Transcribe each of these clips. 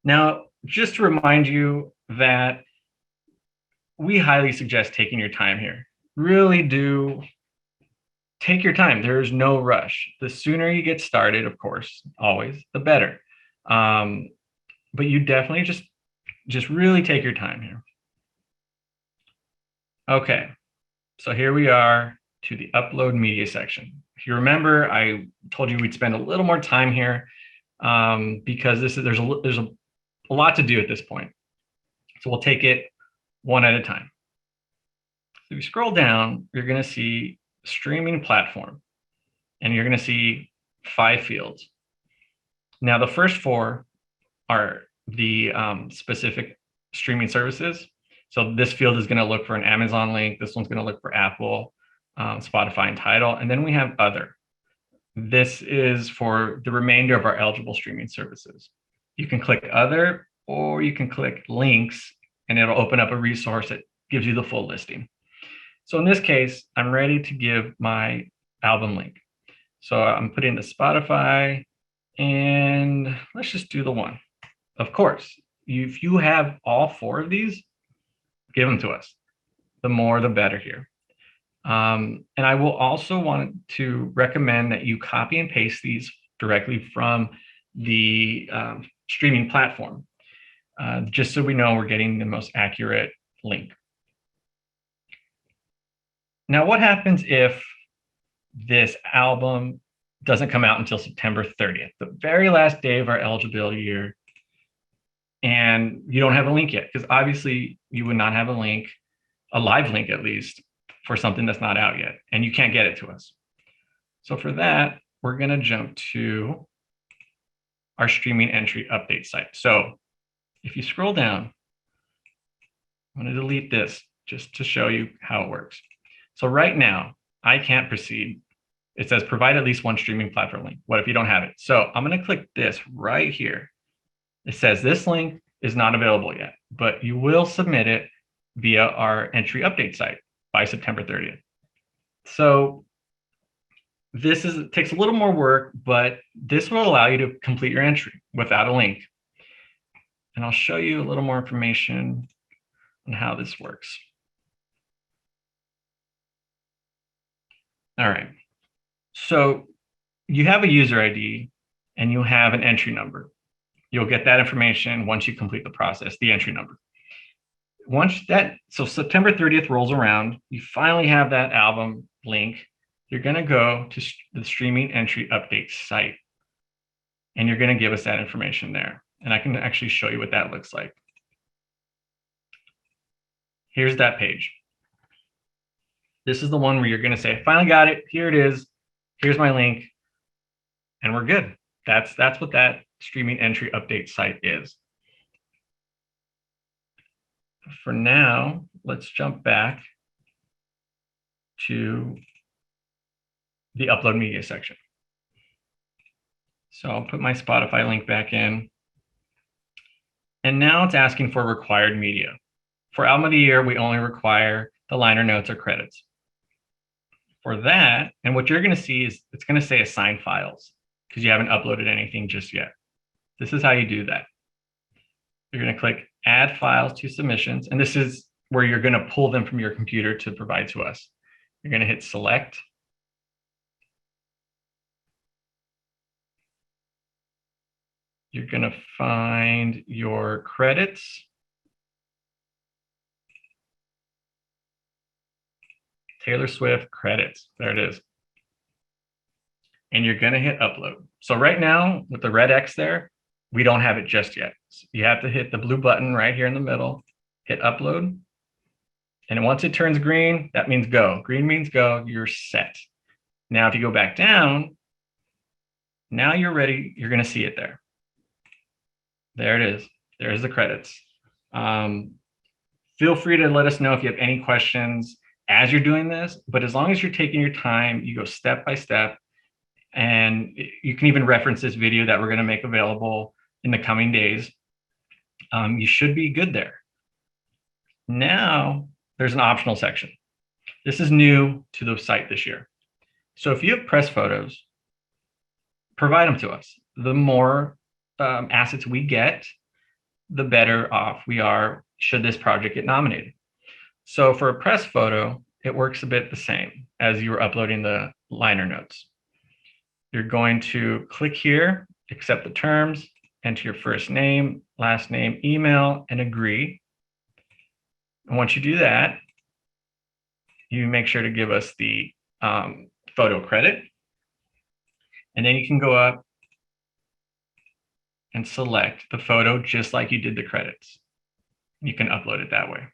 Now, just to remind you that we highly suggest taking your time here. Really do take your time. There is no rush. The sooner you get started, of course, always the better. But you definitely just really take your time here. Okay, so here we are to the upload media section. If you remember, I told you we'd spend a little more time here because there's a lot to do at this point. So we'll take it one at a time. So if you scroll down, you're going to see streaming platform, and you're going to see 5 fields. Now, the first 4 are the specific streaming services. So this field is going to look for an Amazon link. This one's going to look for Apple, Spotify, and Tidal. And then we have other. This is for the remainder of our eligible streaming services. You can click other, or you can click links, and it'll open up a resource that gives you the full listing. So in this case, I'm ready to give my album link. So I'm putting the Spotify, and let's just do the one. Of course, if you have all 4 of these, give them to us. The more, the better here. And I will also want to recommend that you copy and paste these directly from the streaming platform, just so we know we're getting the most accurate link. Now, what happens if this album doesn't come out until September 30th, the very last day of our eligibility year, and you don't have a link yet? Because obviously you would not have a link, a live link at least, for something that's not out yet, and you can't get it to us. So for that, we're going to jump to our streaming entry update site. So if you scroll down, I'm going to delete this just to show you how it works. So right now, I can't proceed. It says provide at least one streaming platform link. What if you don't have it? So I'm going to click this right here. It says this link is not available yet, but you will submit it via our entry update site by September 30th. So this takes a little more work, but this will allow you to complete your entry without a link. And I'll show you a little more information on how this works. All right. So you have a user ID and you have an entry number. You'll get that information once you complete the process, the entry number. So September 30th rolls around, you finally have that album link. You're going to go to the streaming entry update site, and you're going to give us that information there. And I can actually show you what that looks like. Here's that page. This is the one where you're going to say, finally got it. Here it is. Here's my link. And we're good. That's what that streaming entry update site is. For now, let's jump back to the upload media section. So I'll put my Spotify link back in. And now it's asking for required media. For album of the year, we only require the liner notes or credits. For that, and what you're going to see is it's going to say assign files because you haven't uploaded anything just yet. This is how you do that. You're going to click add files to submissions, and this is where you're going to pull them from your computer to provide to us. You're going to hit select. You're going to find your credits. Taylor Swift credits. There it is. And you're going to hit upload. So right now, with the red X there, we don't have it just yet. So you have to hit the blue button right here in the middle, hit upload. And once it turns green, that means go. Green means go, you're set. Now, if you go back down, now you're ready. You're going to see it there. There it is. There's the credits. Feel free to let us know if you have any questions as you're doing this, but as long as you're taking your time, you go step by step, and you can even reference this video that we're going to make available in the coming days. You should be good there. Now, there's an optional section. This is new to the site this year. So if you have press photos, provide them to us. The more assets we get, the better off we are should this project get nominated. So for a press photo, it works a bit the same as you were uploading the liner notes. You're going to click here, accept the terms, enter your first name, last name, email, and agree. And once you do that, you make sure to give us the photo credit. And then you can go up and select the photo just like you did the credits. You can upload it that way.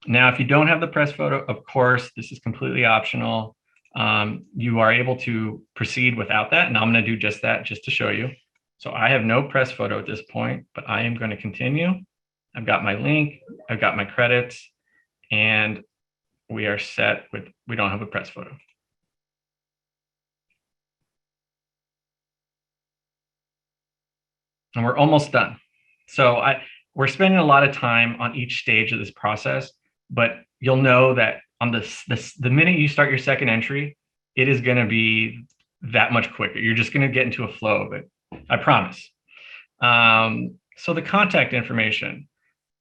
Now, if you don't have the press photo, of course, this is completely optional. You are able to proceed without that, and I'm going to do just that just to show you. So I have no press photo at this point, but I am going to continue. I've got my link, I've got my credits, and we are set with, we don't have a press photo. And we're almost done. So we're spending a lot of time on each stage of this process, but you'll know that on the minute you start your second entry, it is going to be that much quicker. You're just going to get into a flow of it. I promise. So the contact information,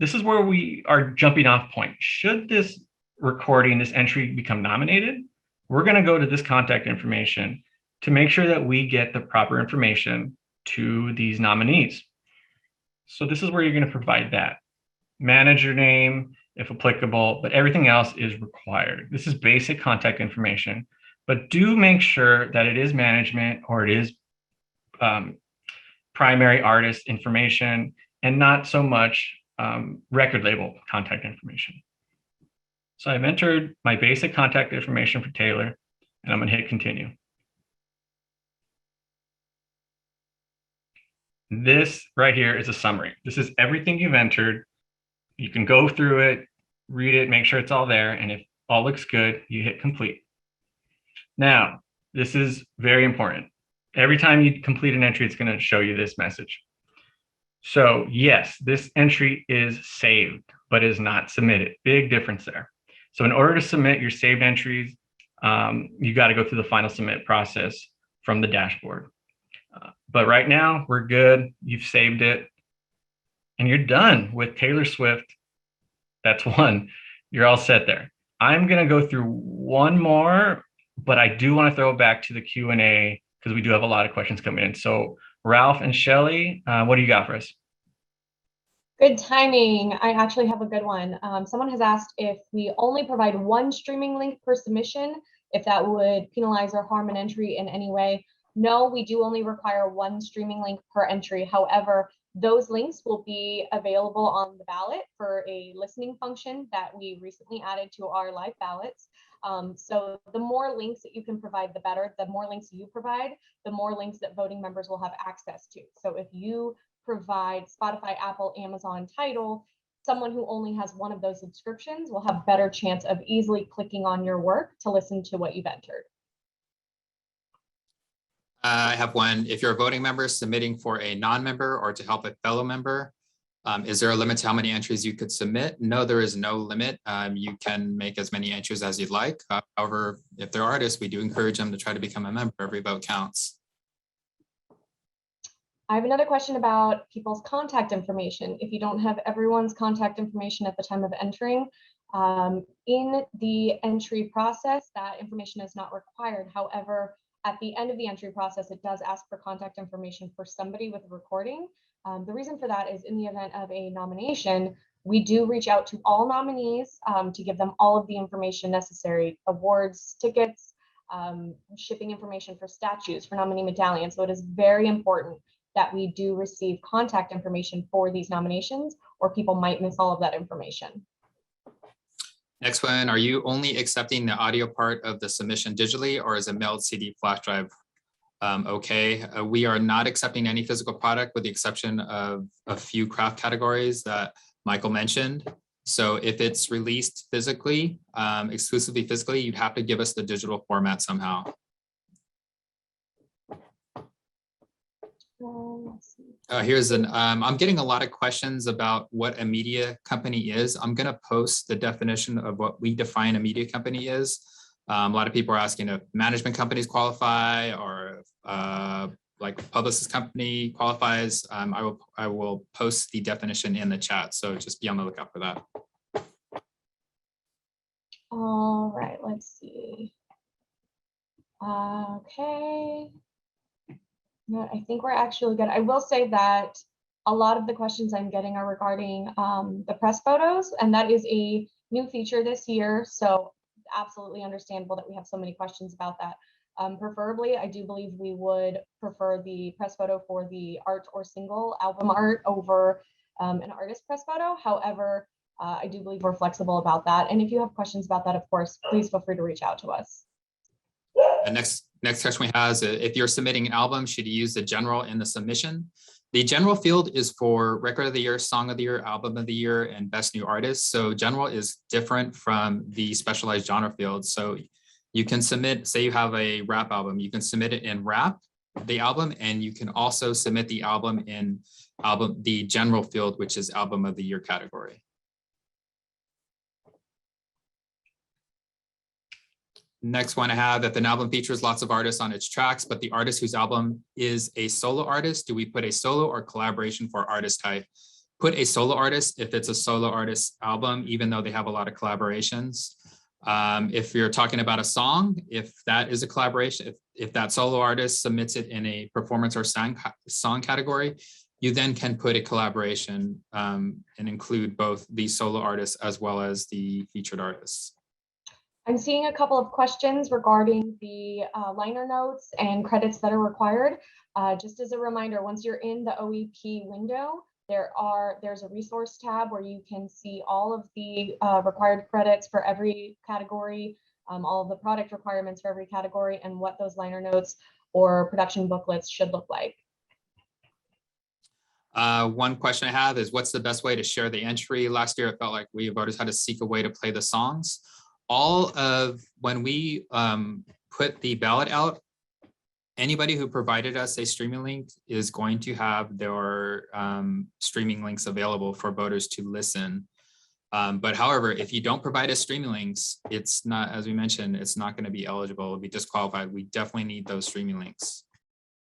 this is where we are jumping off point. Should this recording, this entry become nominated, we're going to go to this contact information to make sure that we get the proper information to these nominees. So this is where you're going to provide that. Manager name, if applicable, but everything else is required. This is basic contact information, but do make sure that it is management or it is primary artist information and not so much record label contact information. So I've entered my basic contact information for Taylor, and I'm going to hit continue. This right here is a summary. This is everything you've entered. You can go through it, read it, make sure it's all there. And if all looks good, you hit complete. Now, this is very important. Every time you complete an entry, it's going to show you this message. So yes, this entry is saved, but is not submitted. Big difference there. So in order to submit your saved entries, you got to go through the final submit process from the dashboard. But right now we're good. You've saved it and you're done with Taylor Swift. That's one. You're all set there. I'm going to go through one more, but I do want to throw it back to the Q&A because we do have a lot of questions coming in. So Ralph and Shelly, what do you got for us? Good timing. I actually have a good one. Someone has asked if we only provide one streaming link per submission, if that would penalize or harm an entry in any way. No, we do only require one streaming link per entry. However, those links will be available on the ballot for a listening function that we recently added to our live ballots. So the more links that you can provide, the better. The more links you provide, the more links that voting members will have access to. So if you provide Spotify, Apple, Amazon, Tidal, someone who only has one of those subscriptions will have better chance of easily clicking on your work to listen to what you've entered. I have one. If you're a voting member submitting for a non-member or to help a fellow member, is there a limit to how many entries you could submit? No, there is no limit. You can make as many entries as you'd like. However, if they're artists, we do encourage them to try to become a member. Every vote counts. I have another question about people's contact information. If you don't have everyone's contact information at the time of entering, in the entry process, that information is not required. However, at the end of the entry process, it does ask for contact information for somebody with a recording. The reason for that is in the event of a nomination, we do reach out to all nominees to give them all of the information necessary, awards, tickets, shipping information for statues, for nominee medallions. So it is very important that we do receive contact information for these nominations, or people might miss all of that information. Next one, are you only accepting the audio part of the submission digitally, or is a mailed CD flash drive okay? We are not accepting any physical product with the exception of a few craft categories that Michael mentioned. So if it's released physically, exclusively physically, you'd have to give us the digital format somehow. Here's an, I'm getting a lot of questions about what a media company is. I'm gonna post the definition of what we define a media company is. A lot of people are asking if management companies qualify, or like publicist company qualifies, I will post the definition in the chat. So just be on the lookout for that. All right, let's see. Okay. No, I think we're actually good. I will say that a lot of the questions I'm getting are regarding the press photos, and that is a new feature this year. So absolutely understandable that we have so many questions about that. Preferably, I do believe we would prefer the press photo for the art or single album art over an artist press photo. However, I do believe we're flexible about that. And if you have questions about that, of course, please feel free to reach out to us. And next question we have is, if you're submitting an album, should you use the general in the submission? The general field is for record of the year, song of the year, album of the year, and best new artist. So general is different from the specialized genre field. So you can submit, say you have a rap album, you can submit it in rap, the album, and you can also submit the album in the general field, which is album of the year category. Next one I have, if an album features lots of artists on its tracks, but the artist whose album is a solo artist, do we put a solo or collaboration for artist type? Put a solo artist if it's a solo artist album, even though they have a lot of collaborations. If you're talking about a song, if that is a collaboration, if that solo artist submits it in a performance or song category, you then can put a collaboration and include both the solo artists as well as the featured artists. I'm seeing a couple of questions regarding the liner notes and credits that are required. Just as a reminder, once you're in the OEP window, there's a resource tab where you can see all of the required credits for every category, all of the product requirements for every category, and what those liner notes or production booklets should look like. One question I have is, what's the best way to share the entry? Last year, it felt like we voters had to seek a way to play the songs. When we put the ballot out, anybody who provided us a streaming link is going to have their streaming links available for voters to listen. But however, if you don't provide us streaming links, it's not, as we mentioned, it's not going to be eligible, it'll be disqualified. We definitely need those streaming links.